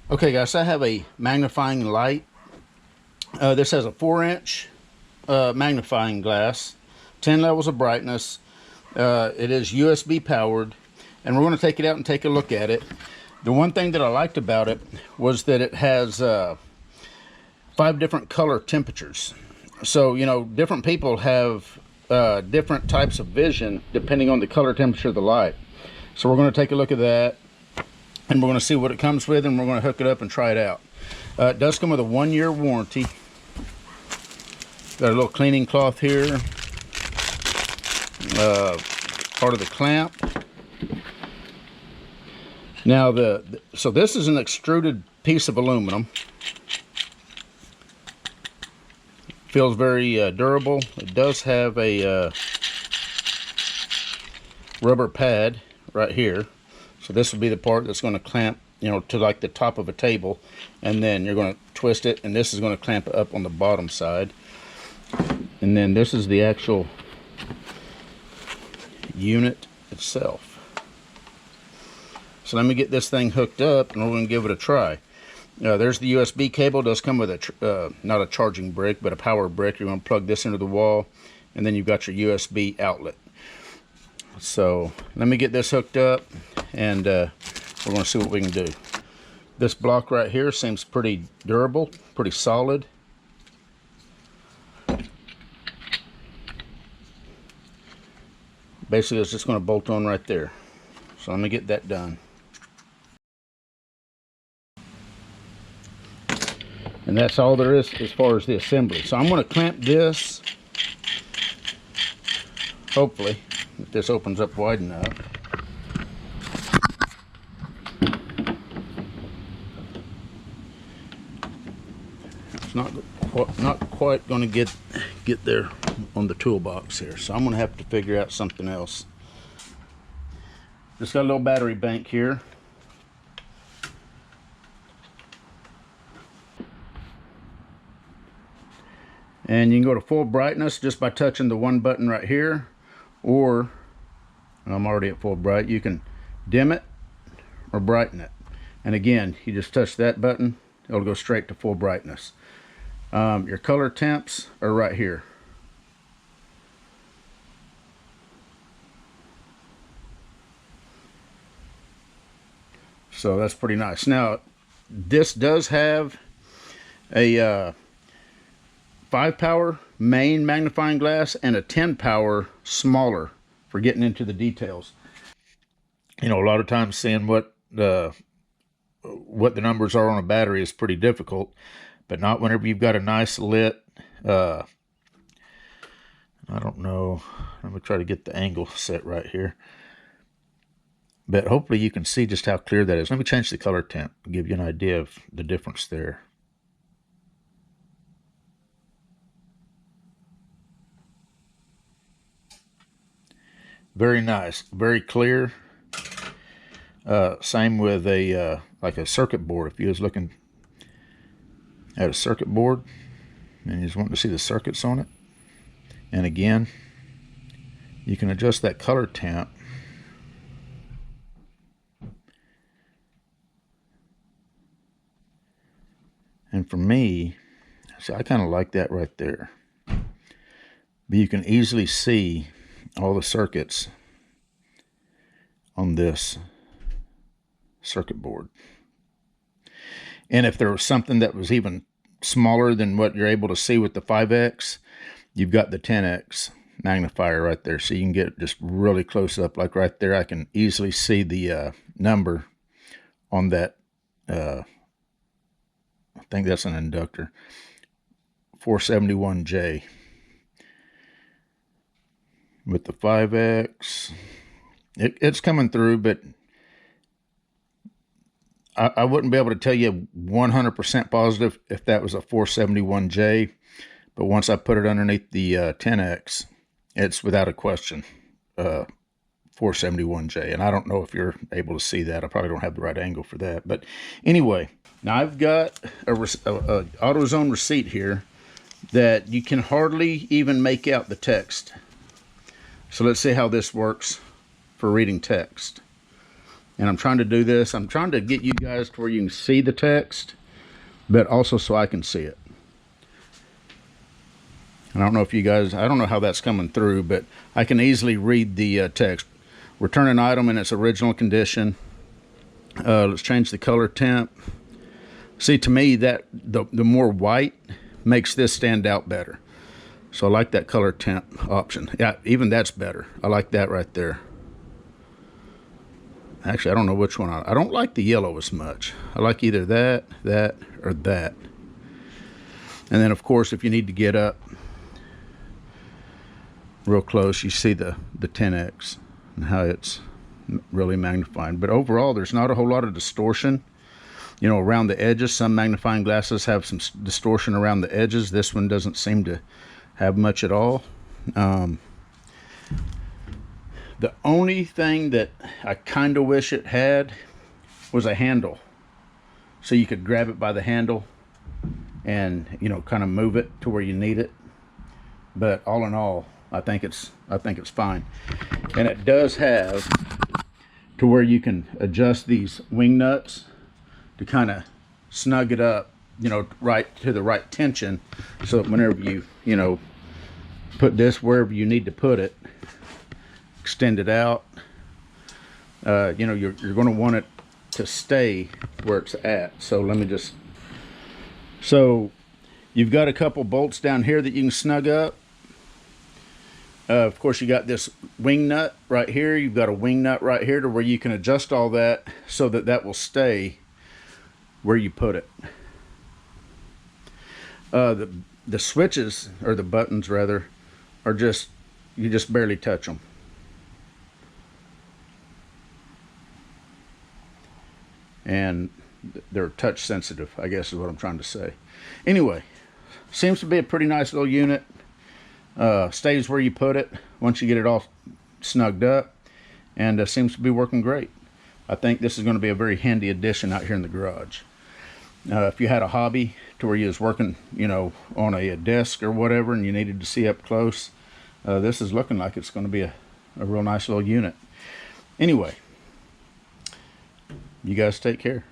Okay guys, I have a magnifying light. This has a 4-inch magnifying glass, 10 levels of brightness. It is USB powered, and we're going to take it out and take a look at it. The one thing that I liked about it was that it has 5 different color temperatures. So, you know, different people have different types of vision depending on the color temperature of the light. So we're going to take a look at that, and we're going to see what it comes with, and we're going to hook it up and try it out. It does come with a 1-year warranty. Got a little cleaning cloth here. Part of the clamp. Now so this is an extruded piece of aluminum. Feels very durable. It does have a rubber pad right here. So this will be the part that's going to clamp, you know, to like the top of a table, and then you're going to twist it, and this is going to clamp up on the bottom side. And then this is the actual unit itself. So let me get this thing hooked up, and we're going to give it a try. There's the USB cable. It does come with a not a charging brick, but a power brick. You're going to plug this into the wall, and then you've got your USB outlet. So let me get this hooked up, and we're going to see what we can do. This block right here seems pretty durable, pretty solid. Basically, it's just going to bolt on right there. So let me get that done. And that's all there is as far as the assembly. So I'm going to clamp this, hopefully, if this opens up wide enough. It's not quite going to get there on the toolbox here, so I'm going to have to figure out something else. Just got a little battery bank here. And you can go to full brightness just by touching the one button right here, or I'm already at full bright. You can dim it or brighten it. And again, you just touch that button, it'll go straight to full brightness. Your color temps are right here. So that's pretty nice. Now, this does have a 5 power main magnifying glass and a 10 power smaller for getting into the details. You know, a lot of times seeing what the numbers are on a battery is pretty difficult, but not whenever you've got a nice lit, I don't know, let me try to get the angle set right here. But hopefully you can see just how clear that is. Let me change the color temp to give you an idea of the difference there. Very nice, very clear. Same with a like a circuit board. If you was looking at a circuit board and you just want to see the circuits on it, and again, you can adjust that color temp. And for me, see, I kind of like that right there. But you can easily see all the circuits on this circuit board. And if there was something that was even smaller than what you're able to see with the 5X, you've got the 10X magnifier right there. So you can get just really close up, like right there. I can easily see the number on that. I think that's an inductor, 471J. With the 5X, it's coming through, but I wouldn't be able to tell you 100% positive if that was a 471J, but once I put it underneath the 10X, it's without a question 471J, and I don't know if you're able to see that. I probably don't have the right angle for that, but anyway, now I've got a AutoZone receipt here that you can hardly even make out the text. So let's see how this works for reading text. And I'm trying to do this. I'm trying to get you guys to where you can see the text, but also so I can see it. And I don't know if you guys, I don't know how that's coming through, but I can easily read the text. Return an item in its original condition. Let's change the color temp. See, to me, that the more white makes this stand out better. So I like that color temp option. Yeah, even that's better. I like that right there. Actually, I don't know which one. I don't like the yellow as much. I like either that, or that. And then, of course, if you need to get up real close, you see the 10x and how it's really magnifying. But overall, there's not a whole lot of distortion, you know, around the edges. Some magnifying glasses have some distortion around the edges. This one doesn't seem to have much at all. The only thing that I kind of wish it had was a handle, so you could grab it by the handle and, you know, kind of move it to where you need it. But all in all, I think it's fine. And it does have to where you can adjust these wing nuts to kind of snug it up, you know, right to the right tension, so that whenever you know, put this wherever you need to put it, extend it out, you know, you're going to want it to stay where it's at. So let me just, so you've got a couple bolts down here that you can snug up. Of course, you got this wing nut right here. You've got a wing nut right here to where you can adjust all that so that that will stay where you put it. The switches, or the buttons rather, are just, you just barely touch them. And they're touch sensitive, I guess is what I'm trying to say. Anyway, seems to be a pretty nice little unit. Stays where you put it once you get it all snugged up, and seems to be working great. I think this is going to be a very handy addition out here in the garage. If you had a hobby to where you was working, you know, on a desk or whatever, and you needed to see up close, this is looking like it's going to be a real nice little unit. Anyway, you guys take care.